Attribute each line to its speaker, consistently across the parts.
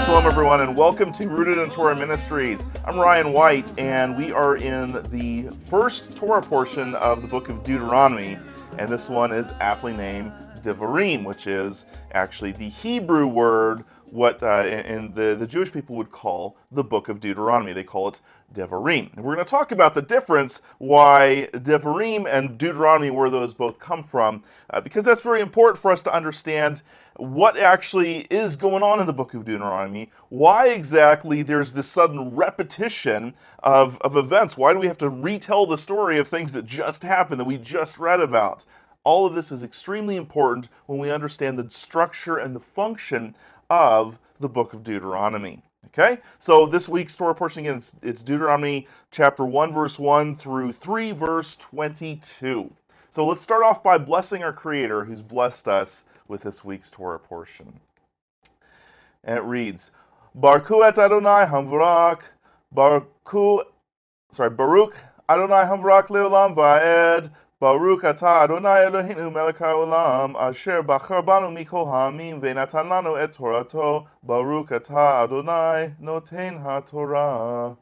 Speaker 1: Shalom, everyone, and welcome to Rooted in Torah Ministries. I'm Ryan White, and we are in the first Torah portion of the book of Deuteronomy, and this one is aptly named Devarim, which is actually the Hebrew word what the Jewish people would call the book of Deuteronomy. They call it Devarim. And we're going to talk about the difference, why Devarim and Deuteronomy, where those both come from, because that's very important for us to understand what actually is going on in the book of Deuteronomy, why exactly there's this sudden repetition of events. Why do we have to retell the story of things that just happened, that we just read about? All of this is extremely important when we understand the structure and the function of the book of Deuteronomy. Okay, so this week's Torah portion, again, it's Deuteronomy chapter 1, verse 1 through 3, verse 22. So let's start off by blessing our Creator, who's blessed us with this week's Torah portion. And it reads, Baruch et Adonai Hamvarak, Baruch Adonai Hamvarak leolam va'ed, Baruch atah Adonai Eloheinu melech haolam, asher bachar banu mikol ha'amim ve'natan lanu et Torato, Baruch atah Adonai noten ha'Torah.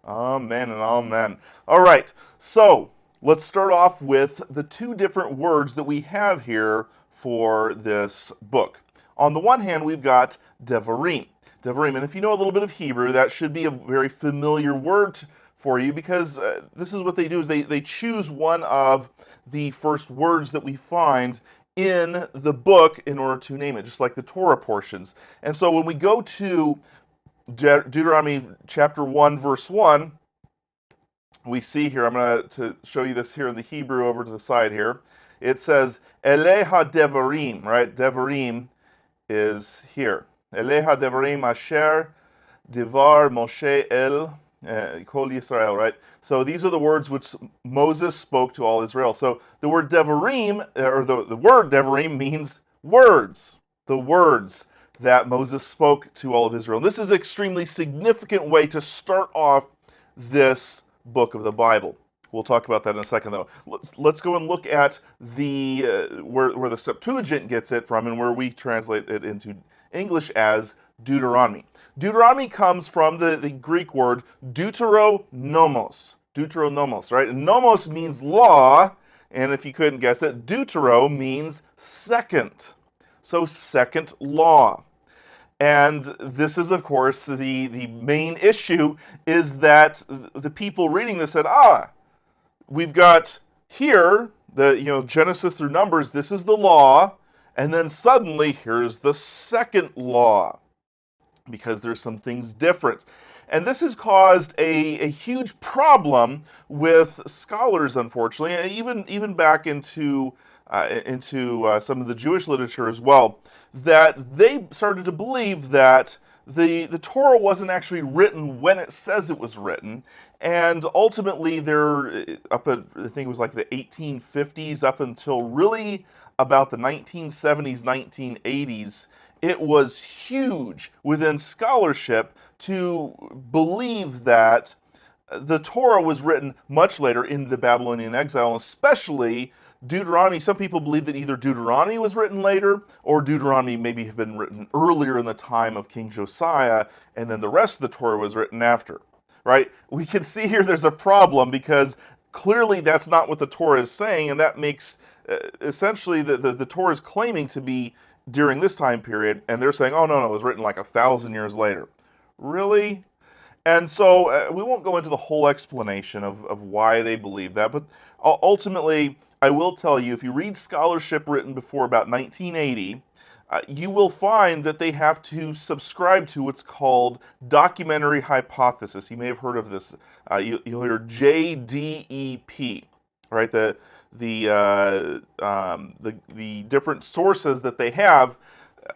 Speaker 1: Amen and amen. All right, so let's start off with the two different words that we have here for this book. On the one hand, we've got Devarim. Devarim, and if you know a little bit of Hebrew, that should be a very familiar word for you, because this is what they do, is they choose one of the first words that we find in the book in order to name it, just like the Torah portions. And so when we go to Deuteronomy chapter 1, verse 1, we see here, I'm going to show you this here in the Hebrew over to the side here. It says, Eleha Devarim, right? Devarim is here. Eleha Devarim asher divar Moshe el Kol Yisrael, right? So these are the words which Moses spoke to all Israel. So the word Devarim, or the word Devarim means words. The words that Moses spoke to all of Israel. This is an extremely significant way to start off this book of the Bible. We'll talk about that in a second, though. Let's go and look at the where the Septuagint gets it from, and where we translate it into English as Deuteronomy. Deuteronomy comes from the Greek word deuteronomos. Deuteronomos, right? And nomos means law, and if you couldn't guess it, deutero means second. So second law. And this is, of course, the main issue, is that the people reading this said, we've got here, Genesis through Numbers, this is the law, and then suddenly here's the second law, because there's some things different. And this has caused a huge problem with scholars, unfortunately, even back into some of the Jewish literature as well, that they started to believe that the Torah wasn't actually written when it says it was written, and ultimately I think it was like the 1850s up until really about the 1970s, 1980s, it was huge within scholarship to believe that the Torah was written much later in the Babylonian exile, especially Deuteronomy. Some people believe that either Deuteronomy was written later, or Deuteronomy maybe had been written earlier in the time of King Josiah, and then the rest of the Torah was written after, right? We can see here there's a problem, because clearly that's not what the Torah is saying, and that makes essentially the Torah is claiming to be during this time period, and they're saying, oh, no, it was written like 1,000 years later. Really? And so we won't go into the whole explanation of why they believe that, but ultimately, I will tell you, if you read scholarship written before about 1980, you will find that they have to subscribe to what's called documentary hypothesis. You may have heard of this. You'll hear JDEP, right? The different sources that they have,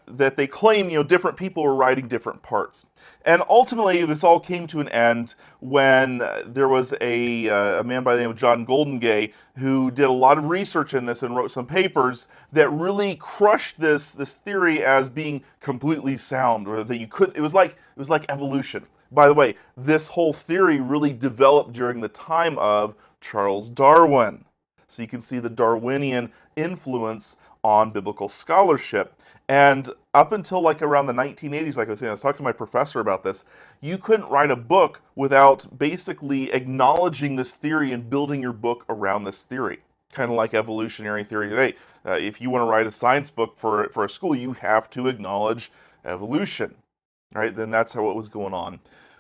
Speaker 1: that they claim, different people were writing different parts. And ultimately, this all came to an end when there was a man by the name of John Goldengay who did a lot of research in this and wrote some papers that really crushed this theory as being completely sound, or that it was like evolution. By the way, this whole theory really developed during the time of Charles Darwin. So you can see the Darwinian influence on biblical scholarship. And up until like around the 1980s, like I was saying, I was talking to my professor about this, you couldn't write a book without basically acknowledging this theory and building your book around this theory. Kind of like evolutionary theory today. If you want to write a science book for a school, you have to acknowledge evolution, right? Then that's how it was going on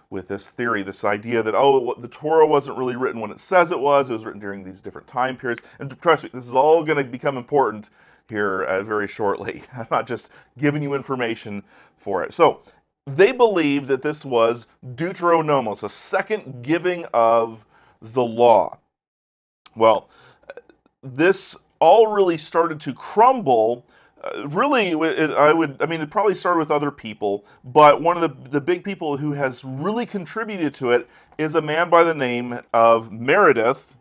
Speaker 1: with this theory, this idea that, oh, the Torah wasn't really written when it says it was written during these different time periods. And trust me, this is all going to become important here very shortly. I'm not just giving you information for it. So they believed that this was Deuteronomos, a second giving of the law. Well, this all really started to crumble. It probably started with other people, but one of the big people who has really contributed to it is a man by the name of Meredith,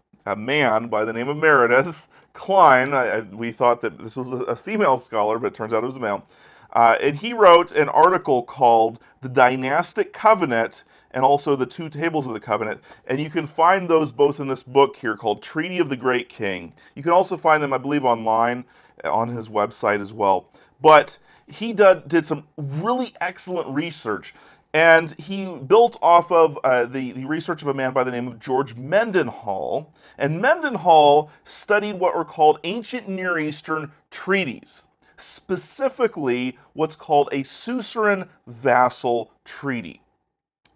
Speaker 1: Klein. We thought that this was a female scholar, but it turns out it was a male. And he wrote an article called The Dynastic Covenant and also the Two Tables of the Covenant. And you can find those both in this book here called Treaty of the Great King. You can also find them, I believe, online on his website as well. But he did some really excellent research. And he built off of the research of a man by the name of George Mendenhall. And Mendenhall studied what were called ancient Near Eastern treaties, specifically what's called a suzerain vassal treaty.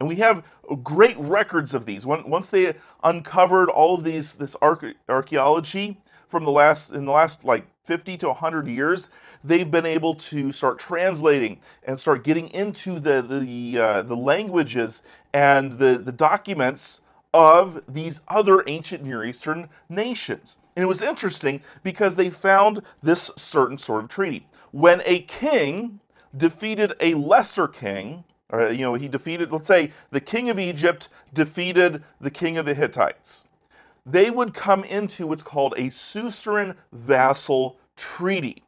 Speaker 1: And we have great records of these. Once they uncovered all of this archaeology from in the last like 50 to 100 years, they've been able to start translating and start getting into the languages and the documents of these other ancient Near Eastern nations. And it was interesting because they found this certain sort of treaty. When a king defeated a lesser king, or he defeated, let's say, the king of Egypt defeated the king of the Hittites, they would come into what's called a suzerain vassal treaty.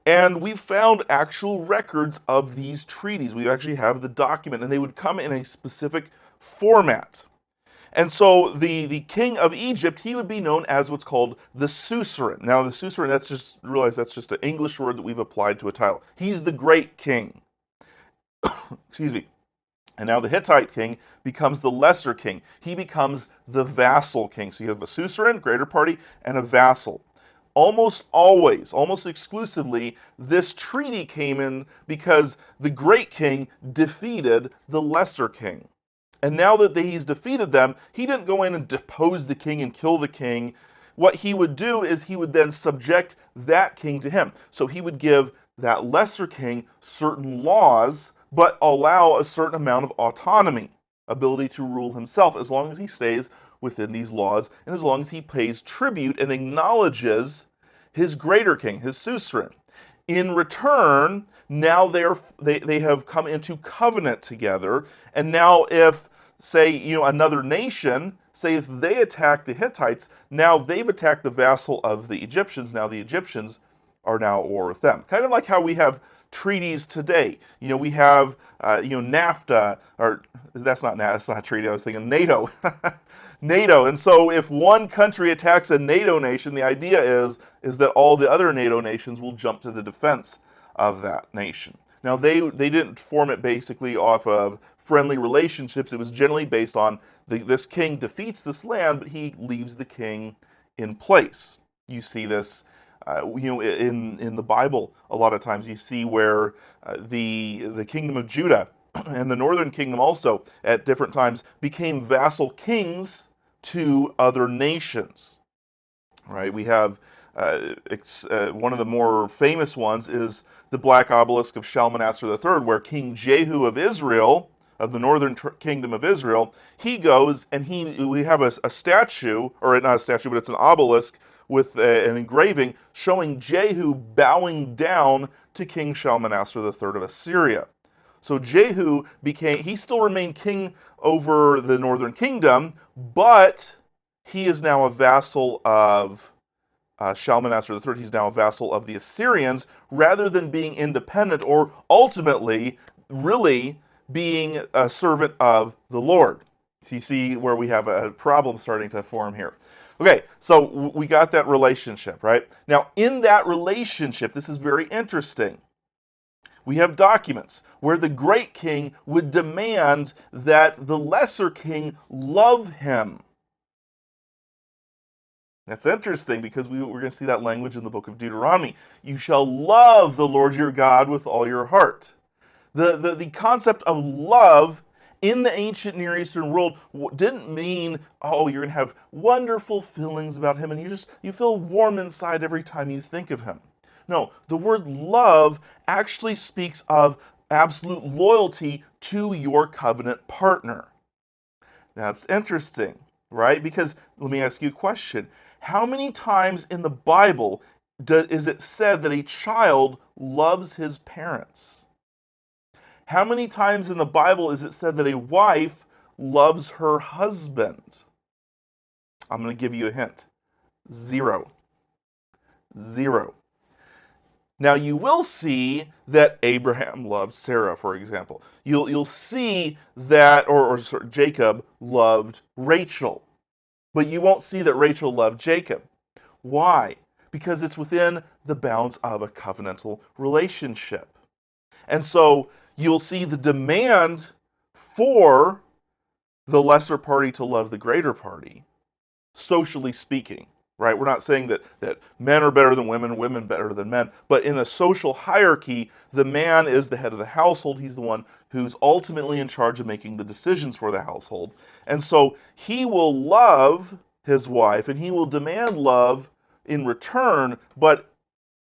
Speaker 1: And we found actual records of these treaties. We actually have the document, and they would come in a specific format. And so the king of Egypt, he would be known as what's called the suzerain. Now, the suzerain, that's just an English word that we've applied to a title. He's the great king. Excuse me. And now the Hittite king becomes the lesser king. He becomes the vassal king. So you have a suzerain, greater party, and a vassal. Almost always, almost exclusively, this treaty came in because the great king defeated the lesser king. And now that he's defeated them, he didn't go in and depose the king and kill the king. What he would do is he would then subject that king to him. So he would give that lesser king certain laws, but allow a certain amount of autonomy, ability to rule himself, as long as he stays within these laws and as long as he pays tribute and acknowledges his greater king, his suzerain. In return, now they have come into covenant together, and now if, say, another nation, say if they attack the Hittites, now they've attacked the vassal of the Egyptians. Now the Egyptians are now at war with them. Kind of like how we have treaties today. We have, NAFTA, or that's not a treaty, I was thinking NATO. NATO. And so if one country attacks a NATO nation, the idea is that all the other NATO nations will jump to the defense of that nation. Now, they didn't form it basically off of friendly relationships. It was generally based on this king defeats this land, but he leaves the king in place. You see this in the Bible, a lot of times you see where the kingdom of Judah and the northern kingdom also at different times became vassal kings to other nations. Right? We have one of the more famous ones is the Black Obelisk of Shalmaneser III, where King Jehu of Israel, of the northern kingdom of Israel, he goes and we have a statue, or not a statue, but it's an obelisk with an engraving showing Jehu bowing down to King Shalmaneser III of Assyria. So Jehu he still remained king over the northern kingdom, but he is now a vassal of Shalmaneser III. He's now a vassal of the Assyrians, rather than being independent or ultimately really being a servant of the Lord. So you see where we have a problem starting to form here. Okay, so we got that relationship, right? Now, in that relationship, this is very interesting. We have documents where the great king would demand that the lesser king love him. That's interesting because we're going to see that language in the book of Deuteronomy. You shall love the Lord your God with all your heart. The concept of love in the ancient Near Eastern world didn't mean, oh, you're going to have wonderful feelings about him and you feel warm inside every time you think of him. No, the word love actually speaks of absolute loyalty to your covenant partner. That's interesting, right? Because let me ask you a question. How many times in the Bible is it said that a child loves his parents? How many times in the Bible is it said that a wife loves her husband? I'm going to give you a hint. 0. 0. Now you will see that Abraham loved Sarah, for example. You'll see that, or Jacob loved Rachel. But you won't see that Rachel loved Jacob. Why? Because it's within the bounds of a covenantal relationship. And so you'll see the demand for the lesser party to love the greater party, socially speaking. Right? We're not saying that men are better than women better than men. But in a social hierarchy, the man is the head of the household. He's the one who's ultimately in charge of making the decisions for the household. And so he will love his wife and he will demand love in return, but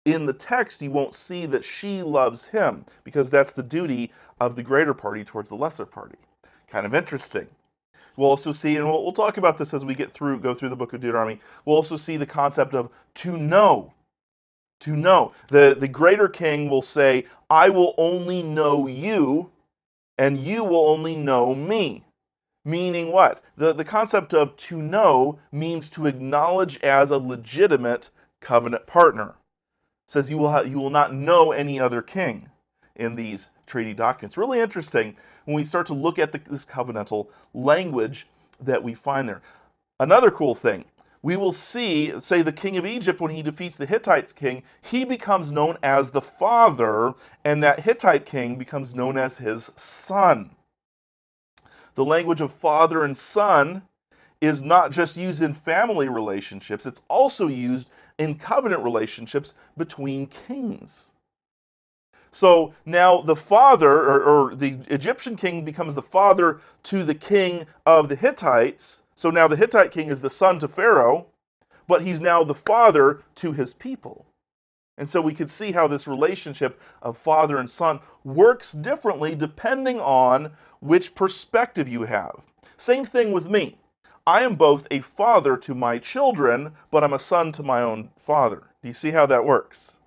Speaker 1: in the text you won't see that she loves him because that's the duty of the greater party towards the lesser party. Kind of interesting. We'll also see, and we'll talk about this as we go through the book of Deuteronomy, we'll also see the concept of to know. To know. The greater king will say, I will only know you, and you will only know me. Meaning what? The concept of to know means to acknowledge as a legitimate covenant partner. It says you will not know any other king in these treaty documents. Really interesting when we start to look at this covenantal language that we find there. Another cool thing, we will see, say the king of Egypt, when he defeats the Hittite king, he becomes known as the father, and that Hittite king becomes known as his son. The language of father and son is not just used in family relationships, it's also used in covenant relationships between kings. So now the father, or the Egyptian king becomes the father to the king of the Hittites. So now the Hittite king is the son to Pharaoh, but he's now the father to his people. And so we can see how this relationship of father and son works differently depending on which perspective you have. Same thing with me. I am both a father to my children, but I'm a son to my own father. Do you see how that works?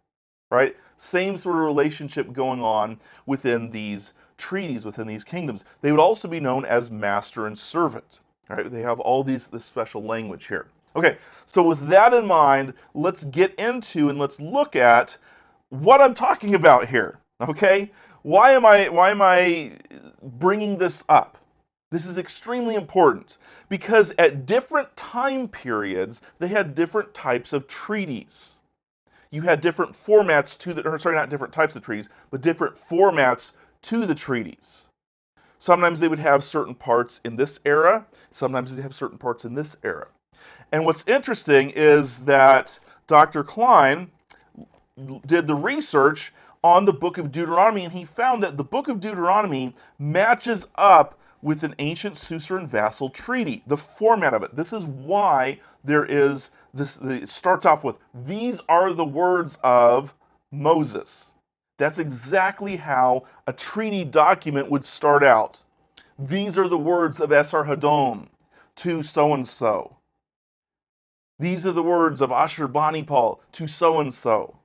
Speaker 1: Right? Same sort of relationship going on within these treaties, within these kingdoms. They would also be known as master and servant. Right? They have all this special language here. Okay, so with that in mind, let's get into and let's look at what I'm talking about here. Okay? Why am I bringing this up? This is extremely important because at different time periods, they had different types of treaties. You had different formats to not different types of treaties, but different formats to the treaties. Sometimes they would have certain parts in this era, sometimes they'd have certain parts in this era. And what's interesting is that Dr. Klein did the research on the book of Deuteronomy, and he found that the book of Deuteronomy matches up with an ancient suzerain vassal treaty, the format of it. This is why there is this, it starts off with, these are the words of Moses. That's exactly how a treaty document would start out. These are the words of Esarhaddon to so-and-so. These are the words of Ashurbanipal to so-and-so.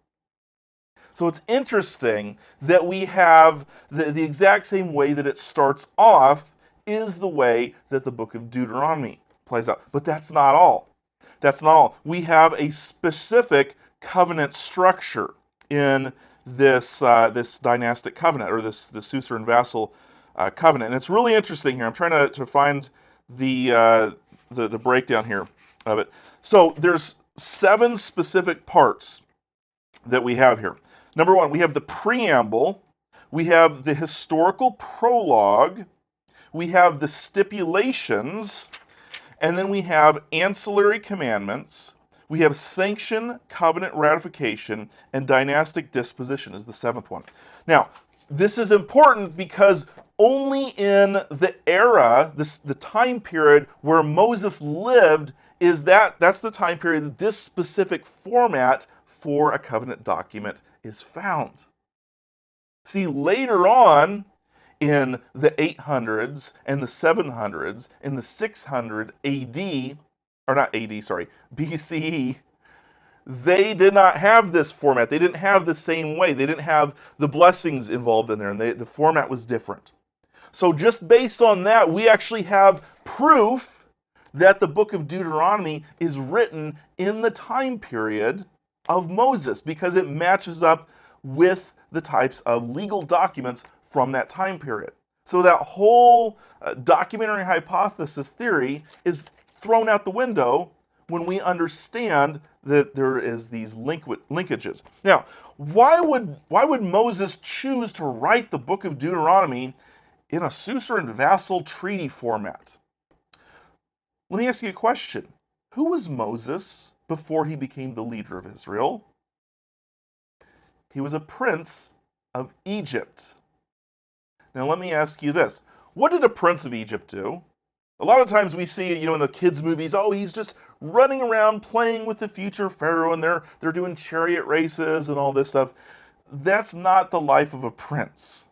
Speaker 1: So it's interesting that we have the exact same way that it starts off is the way that the book of Deuteronomy plays out. But that's not all. That's not all. We have a specific covenant structure in this dynastic covenant, or this suzerain vassal covenant. And it's really interesting here. I'm trying to find the breakdown here. of it. So there's 7 specific parts that we have here. Number 1, we have the preamble, we have the historical prologue, we have the stipulations, and then we have ancillary commandments, we have sanction, covenant ratification, and dynastic disposition is the 7th one. Now, this is important because only in the era, the time period where Moses lived, that's the time period that this specific format for a covenant document is found. See, later on in the 800s and the 700s, in the 600 AD, or not AD, sorry, BCE, they did not have this format. They didn't have the same way. They didn't have the blessings involved in there, and the format was different. So just based on that, we actually have proof that the book of Deuteronomy is written in the time period of Moses because it matches up with the types of legal documents from that time period. So that whole documentary hypothesis theory is thrown out the window when we understand that there is these linkages. Now, why would Moses choose to write the book of Deuteronomy in a suzerain vassal treaty format? Let me ask you a question. Who was Moses before he became the leader of Israel? He was a prince of Egypt. Now let me ask you this. What did a prince of Egypt do? A lot of times we see, in the kids' movies, oh, he's just running around playing with the future pharaoh and they're doing chariot races and all this stuff. That's not the life of a prince.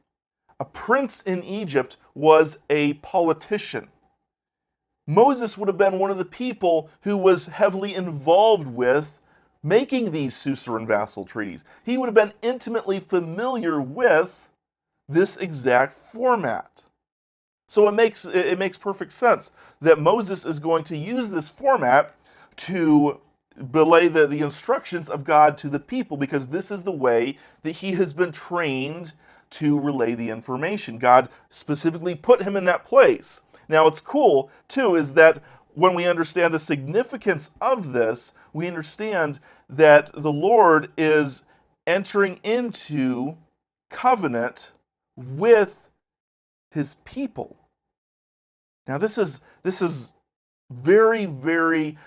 Speaker 1: A prince in Egypt was a politician. Moses would have been one of the people who was heavily involved with making these suzerain vassal treaties. He would have been intimately familiar with this exact format. So it makes perfect sense that Moses is going to use this format to belay the instructions of God to the people, because this is the way that he has been trained to relay the information. God specifically put him in that place. Now, what's cool, too, is that when we understand the significance of this, we understand that the Lord is entering into covenant with his people. Now, this is very, very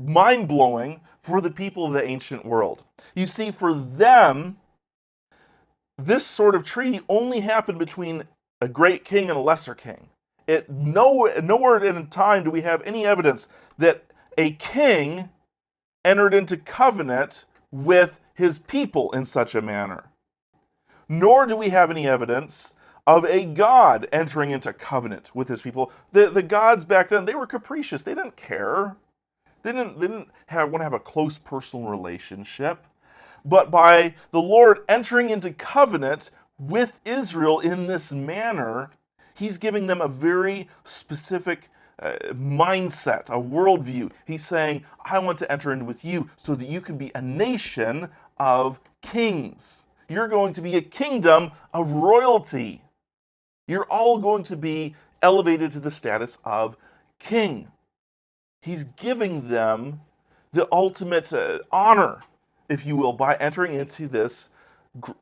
Speaker 1: mind-blowing for the people of the ancient world. You see, for them, this sort of treaty only happened between a great king and a lesser king. Nowhere in time do we have any evidence that a king entered into covenant with his people in such a manner. Nor do we have any evidence of a god entering into covenant with his people. The gods back then, they were capricious. They didn't care. They didn't want to have a close personal relationship. But by the Lord entering into covenant with Israel in this manner, he's giving them a very specific mindset, a worldview. He's saying, I want to enter in with you so that you can be a nation of kings. You're going to be a kingdom of royalty. You're all going to be elevated to the status of king. He's giving them the ultimate honor, if you will, by entering into this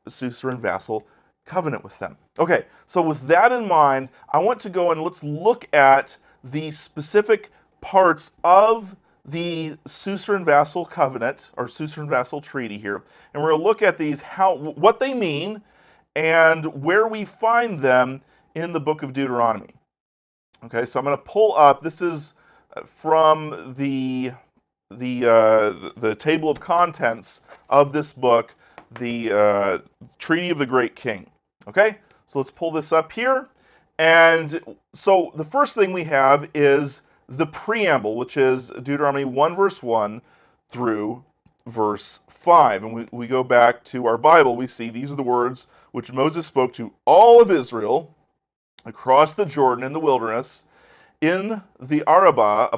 Speaker 1: suzerain vassal covenant with them. Okay, so with that in mind, I want to go and let's look at the specific parts of the suzerain vassal covenant or suzerain vassal treaty here, and we're going to look at these, what they mean, and where we find them in the book of Deuteronomy. Okay, so I'm going to pull up. This is from the table of contents of this book, the Treaty of the Great King. Okay, so let's pull this up here. And so the first thing we have is the preamble, which is Deuteronomy 1 verse 1 through verse 5. And we go back to our Bible, we see these are the words which Moses spoke to all of Israel across the Jordan in the wilderness, in the Arabah,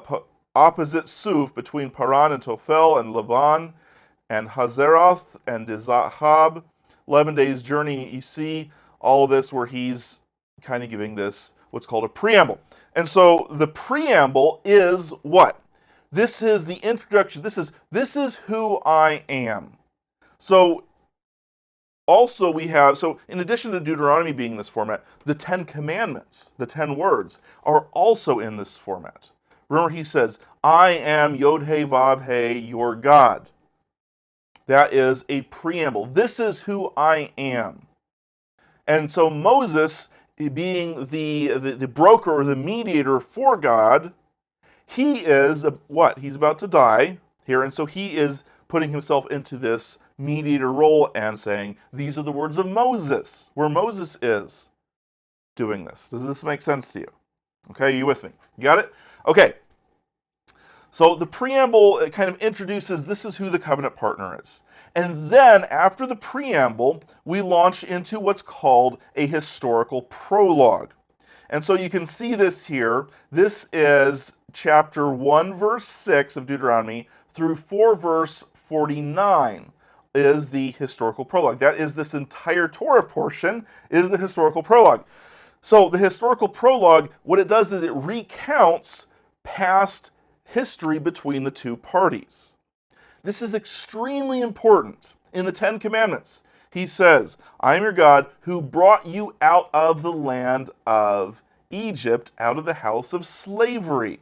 Speaker 1: opposite Suf, between Paran and Tophel and Laban and Hazeroth and Dizahab, 11 days journey. You see all of this where he's kind of giving this what's called a preamble. And so the preamble is what? This is the introduction. This is who I am. So also we have, so in addition to Deuteronomy being in this format, the 10 Commandments, the 10 words, are also in this format. Remember, he says, I am Yod-Heh Vav-Heh, your God. That is a preamble. This is who I am. And so Moses, being the broker or the mediator for God, he is what? He's about to die here, and so he is putting himself into this mediator role and saying, these are the words of Moses, where Moses is doing this. Does this make sense to you? Okay, are you with me? You got it? Okay. So the preamble kind of introduces this is who the covenant partner is. And then after the preamble, we launch into what's called a historical prologue. And so you can see this here. This is chapter 1, verse 6 of Deuteronomy through 4, verse 49 is the historical prologue. That is, this entire Torah portion is the historical prologue. So the historical prologue, what it does is it recounts past history between the two parties. This is extremely important. In the 10 Commandments, he says, I am your God who brought you out of the land of Egypt, out of the house of slavery.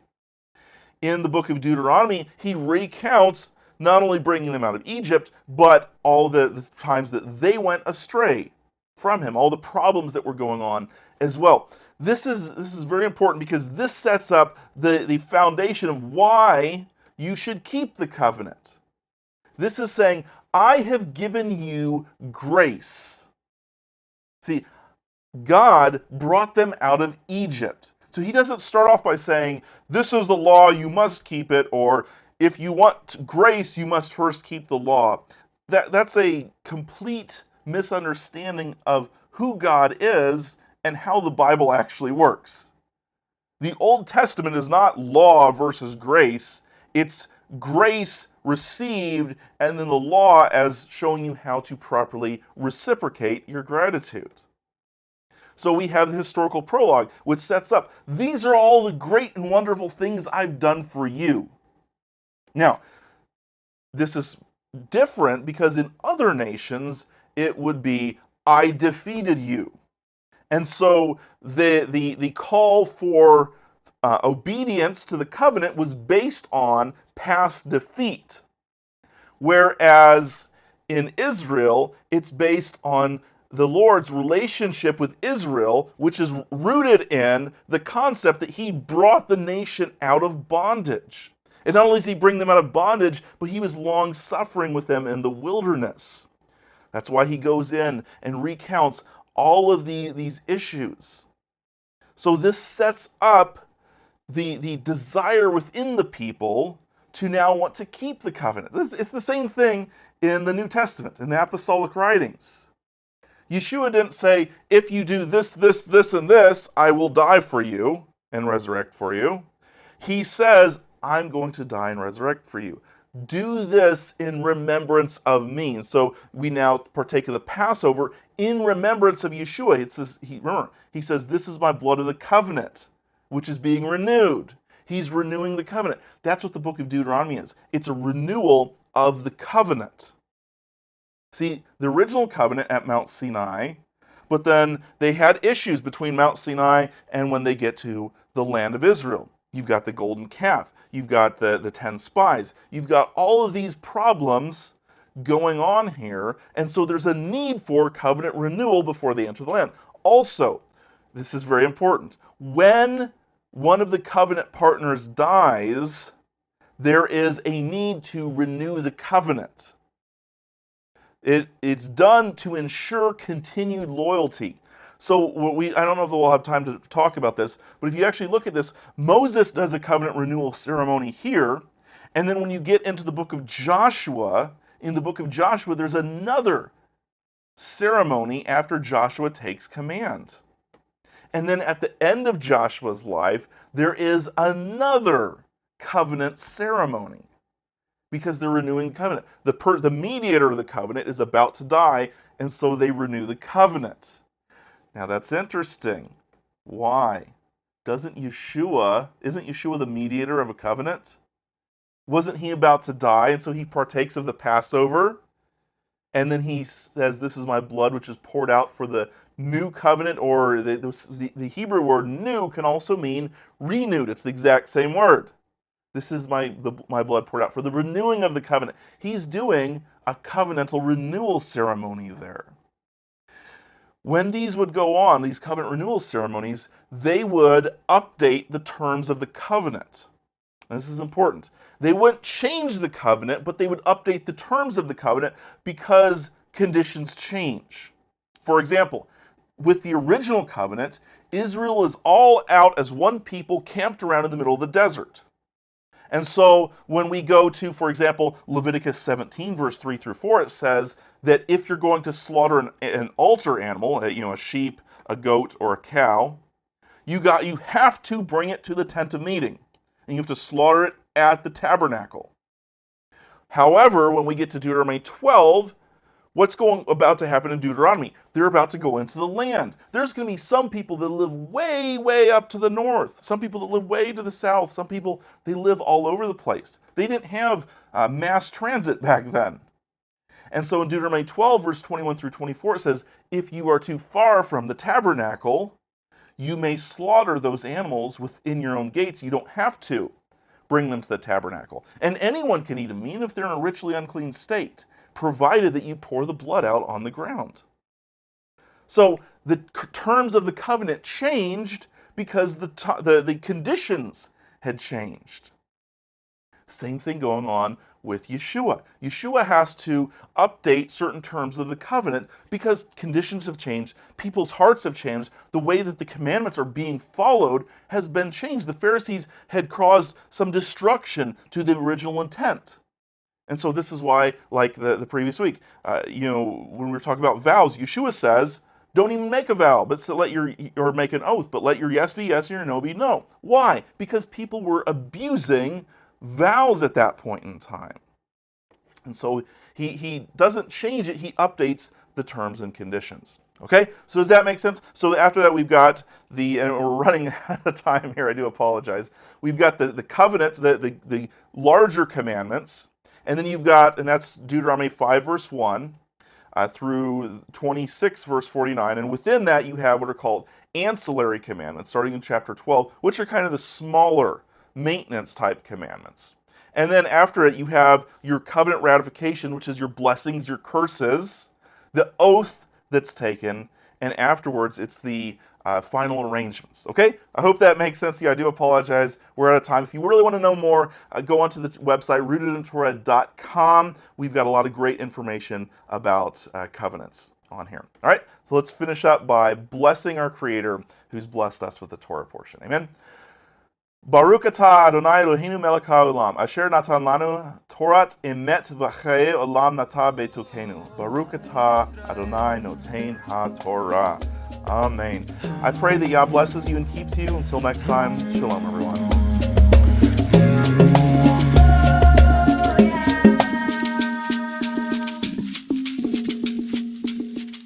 Speaker 1: In the book of Deuteronomy, he recounts not only bringing them out of Egypt, but all the times that they went astray from him, all the problems that were going on as well. This is very important because this sets up the foundation of why you should keep the covenant. This is saying, I have given you grace. See, God brought them out of Egypt. So he doesn't start off by saying, this is the law, you must keep it, or if you want grace, you must first keep the law. That's a complete misunderstanding of who God is and how the Bible actually works. The Old Testament is not law versus grace. It's grace received and then the law as showing you how to properly reciprocate your gratitude. So we have the historical prologue, which sets up, these are all the great and wonderful things I've done for you. Now, this is different because in other nations, it would be, I defeated you. And so the call for obedience to the covenant was based on past defeat. Whereas in Israel, it's based on the Lord's relationship with Israel, which is rooted in the concept that he brought the nation out of bondage. And not only does he bring them out of bondage, but he was long suffering with them in the wilderness. That's why he goes in and recounts all of these issues. So this sets up the desire within the people to now want to keep the covenant. It's the same thing in the New Testament, in the apostolic writings. Yeshua didn't say, if you do this, this, this, and this, I will die for you and resurrect for you. He says, I'm going to die and resurrect for you. Do this in remembrance of me. And so we now partake of the Passover in remembrance of Yeshua. It says, he says, this is my blood of the covenant, which is being renewed. He's renewing the covenant. That's what the book of Deuteronomy is. It's a renewal of the covenant. See, the original covenant at Mount Sinai, but then they had issues between Mount Sinai and when they get to the land of Israel. You've got the golden calf. You've got the 10 spies. You've got all of these problems going on here. And so there's a need for covenant renewal before they enter the land. Also, this is very important. When one of the covenant partners dies, there is a need to renew the covenant. It's done to ensure continued loyalty. So I don't know if we'll have time to talk about this, but if you actually look at this, Moses does a covenant renewal ceremony here, and then when you get into the book of Joshua, in the book of Joshua, there's another ceremony after Joshua takes command. And then at the end of Joshua's life, there is another covenant ceremony because they're renewing the covenant. The mediator of the covenant is about to die, and so they renew the covenant. Now that's interesting. Why? Isn't Yeshua the mediator of a covenant? Wasn't he about to die? And so he partakes of the Passover. And then he says, this is my blood, which is poured out for the new covenant, or the Hebrew word new can also mean renewed. It's the exact same word. This is my blood poured out for the renewing of the covenant. He's doing a covenantal renewal ceremony there. When these would go on, these covenant renewal ceremonies, they would update the terms of the covenant. And this is important. They wouldn't change the covenant, but they would update the terms of the covenant because conditions change. For example, with the original covenant, Israel is all out as one people camped around in the middle of the desert. And so when we go to, for example, Leviticus 17, verse 3 through 4, it says that if you're going to slaughter an altar animal, a sheep, a goat, or a cow, you have to bring it to the tent of meeting. And you have to slaughter it at the tabernacle. However, when we get to Deuteronomy 12, what's about to happen in Deuteronomy? They're about to go into the land. There's going to be some people that live way, way up to the north. Some people that live way to the south. Some people, they live all over the place. They didn't have mass transit back then. And so in Deuteronomy 12, verse 21 through 24, it says, if you are too far from the tabernacle, you may slaughter those animals within your own gates. You don't have to bring them to the tabernacle. And anyone can eat them, even if they're in a ritually unclean state, provided that you pour the blood out on the ground. So the terms of the covenant changed because the conditions had changed. Same thing going on with Yeshua. Yeshua has to update certain terms of the covenant because conditions have changed, people's hearts have changed, the way that the commandments are being followed has been changed. The Pharisees had caused some destruction to the original intent. And so this is why, like the previous week, when we were talking about vows, Yeshua says, don't even make a vow, but or make an oath, but let your yes be yes and your no be no. Why? Because people were abusing vows at that point in time. And so he doesn't change it, he updates the terms and conditions. Okay, so does that make sense? So after that we've got and we're running out of time here, I do apologize. We've got the covenants, the larger commandments, and then you've got, and that's Deuteronomy 5 verse 1 through 26 verse 49, and within that you have what are called ancillary commandments, starting in chapter 12, which are kind of the smaller maintenance type commandments. And then after it, you have your covenant ratification, which is your blessings, your curses, the oath that's taken, and afterwards it's the final arrangements. Okay? I hope that makes sense to you. I do apologize. We're out of time. If you really want to know more, go onto the website, rootedintorah.com. We've got a lot of great information about covenants on here. All right? So let's finish up by blessing our Creator who's blessed us with the Torah portion. Amen? Baruch atah Adonai Eloheinu melech haolam, asher natan lanu Torat emet v'chayei olam nata betukenu. Baruch atah Adonai noten ha-Torah. Amen. I pray that Yah blesses you and keeps you. Until next time, shalom everyone.